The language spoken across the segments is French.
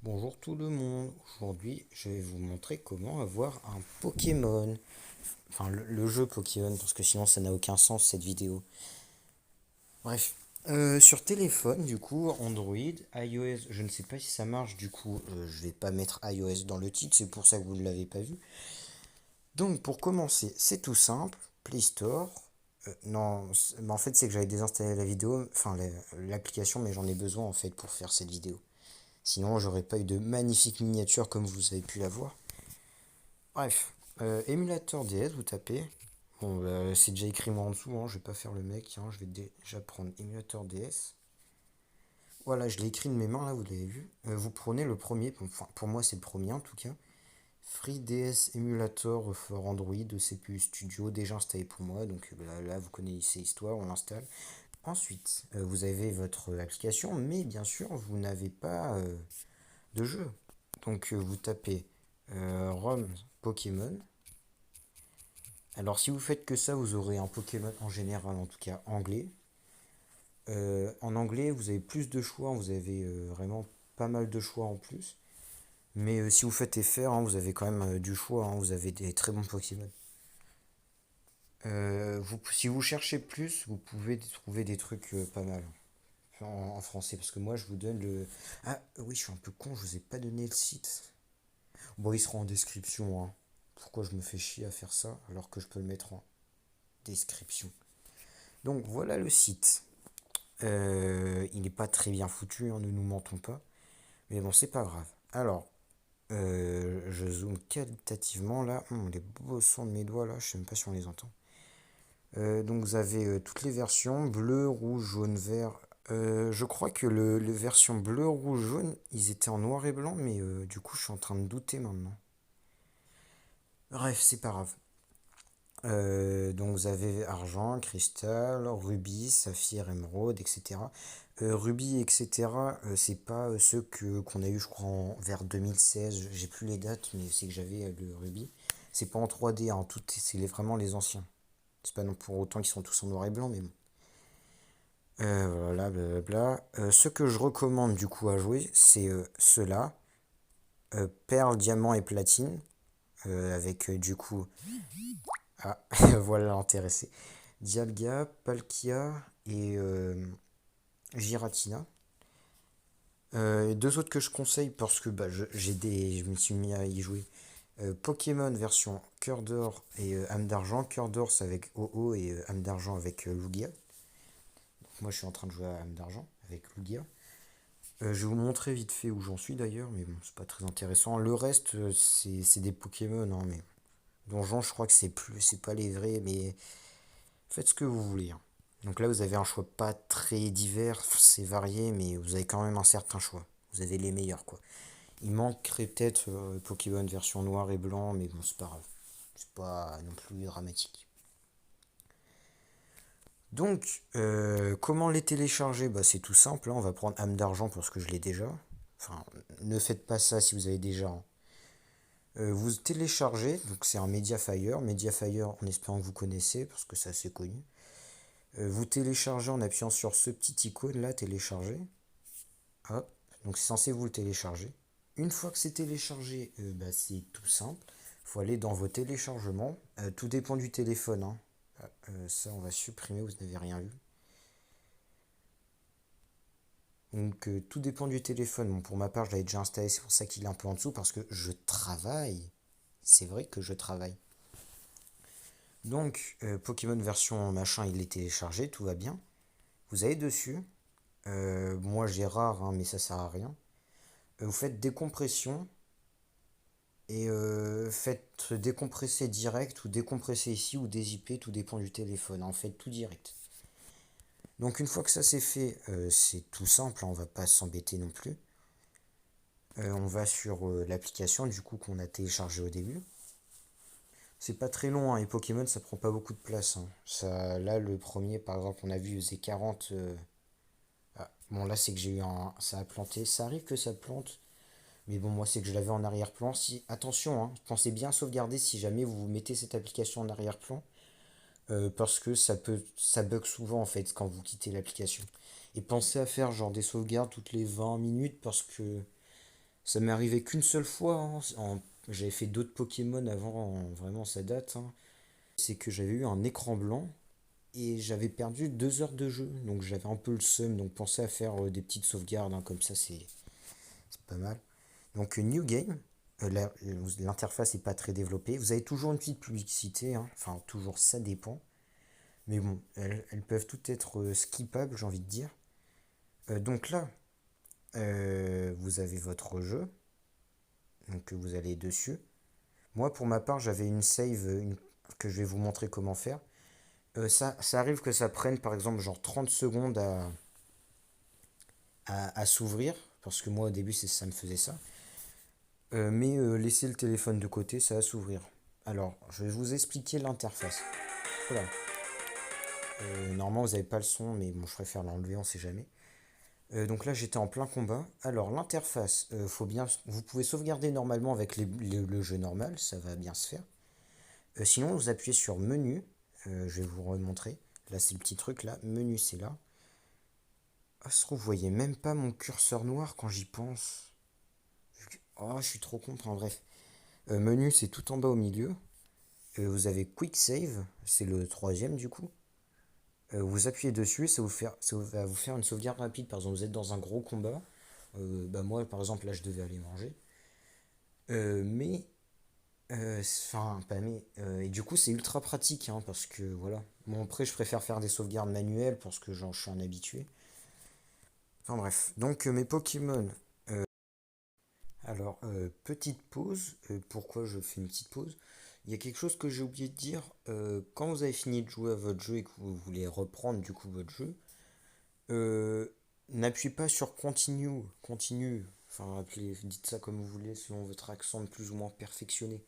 Bonjour tout le monde, aujourd'hui je vais vous montrer comment avoir un Pokémon, enfin le jeu Pokémon parce que sinon ça n'a aucun sens cette vidéo. Bref, sur téléphone du coup, Android, iOS, je ne sais pas si ça marche du coup, je vais pas mettre iOS dans le titre, c'est pour ça que vous ne l'avez pas vu. Donc pour commencer, c'est tout simple, Play Store. Non, en fait c'est que j'avais désinstallé la vidéo, enfin l'application, mais j'en ai besoin en fait pour faire cette vidéo. Sinon, j'aurais pas eu de magnifiques miniatures comme vous avez pu la voir. Bref, émulateur DS, vous tapez. Bon, c'est déjà écrit moi en dessous, hein, je vais pas faire le mec, hein, je vais déjà prendre émulateur DS. Voilà, je l'ai écrit de mes mains, là, vous l'avez vu. Vous prenez le premier, enfin, pour moi c'est le premier en tout cas. Free DS Emulator for Android de CPU Studio, déjà installé pour moi, donc là vous connaissez l'histoire, on l'installe. Ensuite, vous avez votre application, mais bien sûr, vous n'avez pas de jeu. Donc vous tapez ROM Pokémon. Alors si vous faites que ça, vous aurez un Pokémon en général, en tout cas anglais. En anglais, vous avez plus de choix, vous avez vraiment pas mal de choix en plus. Mais si vous faites FR, hein, vous avez quand même du choix, hein, vous avez des très bons Pokémon. Si vous cherchez plus, vous pouvez trouver des trucs pas mal en français. Parce que moi, je vous donne le... Ah oui, je suis un peu con, je vous ai pas donné le site. Bon, il sera en description, hein. Pourquoi je me fais chier à faire ça alors que je peux le mettre en description. Donc voilà le site. Il n'est pas très bien foutu, hein, ne nous mentons pas. Mais bon, c'est pas grave. Alors, je zoome qualitativement là. Les beaux sons de mes doigts là, je sais même pas si on les entend. Donc vous avez toutes les versions, bleu, rouge, jaune, vert. Je crois que le version bleu, rouge, jaune, ils étaient en noir et blanc, mais du coup je suis en train de douter maintenant. Bref, c'est pas grave. Donc vous avez argent, cristal, rubis, saphir, émeraude, etc. Rubis, etc. C'est pas ceux qu'on a eu, je crois, vers 2016. J'ai plus les dates, mais c'est que j'avais le rubis. C'est pas en 3D, hein, c'est vraiment les anciens. C'est pas non pour autant qu'ils sont tous en noir et blanc, mais bon. Voilà, blablabla. Ce que je recommande du coup à jouer, c'est ceux-là. Perle, diamant et platine. Avec du coup. Ah, voilà l'intéressé. Dialga, Palkia et Giratina. Deux autres que je conseille parce que je me suis mis à y jouer. Pokémon version Cœur d'Or et âme d'Argent. Cœur d'Or c'est avec OO et âme d'Argent avec Lugia. Donc moi je suis en train de jouer à âme d'Argent avec Lugia. Je vais vous montrer vite fait où j'en suis d'ailleurs, mais bon, c'est pas très intéressant. Le reste, c'est des Pokémon, hein, mais Donjon, je crois que c'est pas les vrais, mais faites ce que vous voulez, hein. Donc là, vous avez un choix pas très divers, c'est varié, mais vous avez quand même un certain choix. Vous avez les meilleurs, quoi. Il manquerait peut-être Pokémon version noir et blanc, mais bon, c'est pas grave. C'est pas non plus dramatique. Donc, comment les télécharger? Bah, c'est tout simple, hein. On va prendre âme d'argent parce que je l'ai déjà. Enfin, ne faites pas ça si vous avez déjà, hein. Vous téléchargez, donc c'est un Mediafire. Mediafire, en espérant que vous connaissez, parce que c'est assez connu. Vous téléchargez en appuyant sur ce petit icône là, télécharger. Hop, donc c'est censé vous le télécharger. Une fois que c'est téléchargé, c'est tout simple. Il faut aller dans vos téléchargements. Tout dépend du téléphone, hein. Ça, on va supprimer, vous n'avez rien vu. Donc tout dépend du téléphone. Bon, pour ma part, je l'avais déjà installé, c'est pour ça qu'il est un peu en dessous, parce que je travaille. C'est vrai que je travaille. Donc, Pokémon version machin, il est téléchargé, tout va bien. Vous allez dessus. Moi, j'ai rare, hein, mais ça sert à rien. Vous faites décompression et faites décompresser direct ou décompresser ici ou dézipper, tout dépend du téléphone. En fait, tout direct. Donc, une fois que ça c'est fait, c'est tout simple, hein, on va pas s'embêter non plus. On va sur l'application du coup qu'on a téléchargé au début. C'est pas très long, hein, les Pokémon ça prend pas beaucoup de place, hein. Ça, là, le premier par exemple, on a vu, il faisait 40. Ah, bon, là, c'est que j'ai eu un. Ça a planté. Ça arrive que ça plante. Mais bon, moi, c'est que je l'avais en arrière-plan. Si, attention, hein, pensez bien à sauvegarder si jamais vous mettez cette application en arrière-plan. Parce que ça bug souvent, en fait, quand vous quittez l'application. Et pensez à faire genre des sauvegardes toutes les 20 minutes parce que Ça m'est arrivé qu'une seule fois, hein. J'avais fait d'autres Pokémon avant, vraiment ça date, hein. C'est que j'avais eu un écran blanc et j'avais perdu 2 heures de jeu. Donc j'avais un peu le seum, donc pensez à faire des petites sauvegardes, hein, comme ça c'est pas mal. Donc New Game, l'interface n'est pas très développée. Vous avez toujours une petite publicité, hein. Enfin toujours ça dépend. Mais bon, elles peuvent toutes être skippables, j'ai envie de dire. Donc là, vous avez votre jeu, donc vous allez dessus. Moi, pour ma part, j'avais une save que je vais vous montrer comment faire. Ça arrive que ça prenne par exemple genre 30 secondes à s'ouvrir, parce que moi au début ça me faisait ça. Mais laissez le téléphone de côté, ça va s'ouvrir. Alors, je vais vous expliquer l'interface. Voilà. Normalement, vous n'avez pas le son, mais bon, je préfère l'enlever, on sait jamais. Donc là, j'étais en plein combat. Alors, l'interface, faut bien, vous pouvez sauvegarder normalement avec le jeu normal, ça va bien se faire. Sinon, vous appuyez sur menu. Je vais vous remontrer. Là, c'est le petit truc là. Menu, c'est là. Ah, se trouve, vous voyez même pas mon curseur noir quand j'y pense. Oh, je suis trop con. Enfin, bref. Menu, c'est tout en bas au milieu. Vous avez Quick Save, c'est le troisième du coup. Vous appuyez dessus, ça va vous faire une sauvegarde rapide. Par exemple, vous êtes dans un gros combat. Bah moi, par exemple, là, je devais aller manger. Mais, enfin, pas mais. Et du coup, c'est ultra pratique, hein, parce que voilà. Bon, après, je préfère faire des sauvegardes manuelles parce que je suis un habitué. Enfin bref. Donc, mes Pokémon. Alors, petite pause. Pourquoi je fais une petite pause? Il y a quelque chose que j'ai oublié de dire. Quand vous avez fini de jouer à votre jeu et que vous voulez reprendre du coup votre jeu, euh, n'appuyez pas sur continue, continue. Enfin, dites ça comme vous voulez selon votre accent plus ou moins perfectionné.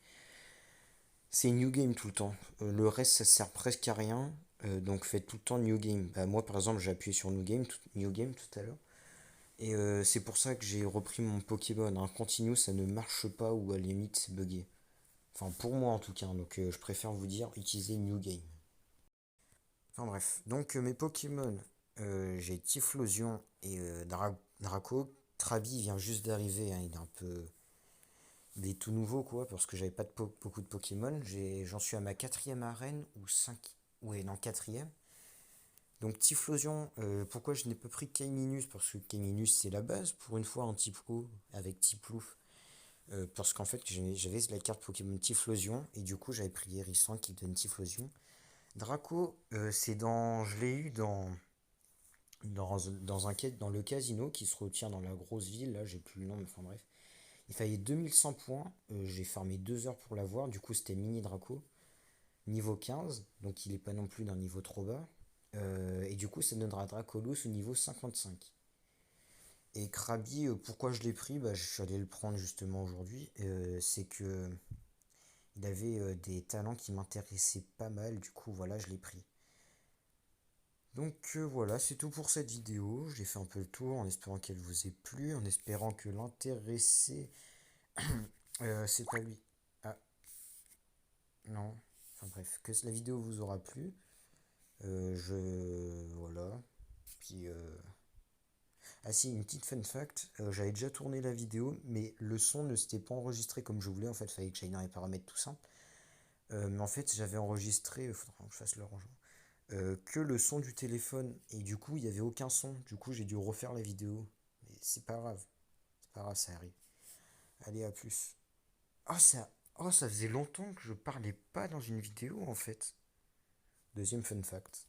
C'est new game tout le temps. Le reste, ça sert presque à rien. Donc faites tout le temps new game. Bah, moi, par exemple, j'ai appuyé sur new game tout à l'heure. Et c'est pour ça que j'ai repris mon Pokémon. Un continue, ça ne marche pas ou à la limite, c'est buggé. Enfin, pour moi en tout cas. Donc, je préfère vous dire, utilisez New Game. Enfin, bref. Donc, mes Pokémon, j'ai Typhlosion et Draco. Trabi vient juste d'arriver, hein, il est un peu. Il est tout nouveau, quoi, parce que j'avais pas beaucoup de Pokémon. J'en suis à ma quatrième arène, ou 5. Ouais, non, quatrième. Donc, Typhlosion, pourquoi je n'ai pas pris Kaiminus? Parce que Kaiminus, c'est la base. Pour une fois, en type eau, avec type Louf. Parce qu'en fait, j'avais la carte Pokémon Typhlosion, et du coup, j'avais pris Hérisson qui donne Typhlosion. Draco, je l'ai eu dans le casino qui se retient dans la grosse ville, là, j'ai plus le nom, mais enfin bref. Il fallait 2100 points, j'ai farmé 2 heures pour l'avoir, du coup c'était mini Draco, niveau 15, donc il est pas non plus d'un niveau trop bas. Et du coup ça donnera Dracolos au niveau 55. Et Krabi, pourquoi je l'ai pris? Bah, je suis allé le prendre justement aujourd'hui. C'est que il avait des talents qui m'intéressaient pas mal, du coup voilà, je l'ai pris. Donc voilà, c'est tout pour cette vidéo. J'ai fait un peu le tour en espérant qu'elle vous ait plu, en espérant que l'intéressé. C'est pas lui. Ah, non. Enfin bref, que la vidéo vous aura plu. Voilà. Puis. Ah si, une petite fun fact. J'avais déjà tourné la vidéo, mais le son ne s'était pas enregistré comme je voulais. En fait, il fallait que j'aille dans les paramètres tout simple. Mais en fait, j'avais enregistré. Il faudra que je fasse le rangement. Que le son du téléphone. Et du coup, il n'y avait aucun son. Du coup, j'ai dû refaire la vidéo. Mais c'est pas grave. C'est pas grave, ça arrive. Allez, à plus. Oh, ça faisait longtemps que je parlais pas dans une vidéo, en fait. Deuxième fun fact.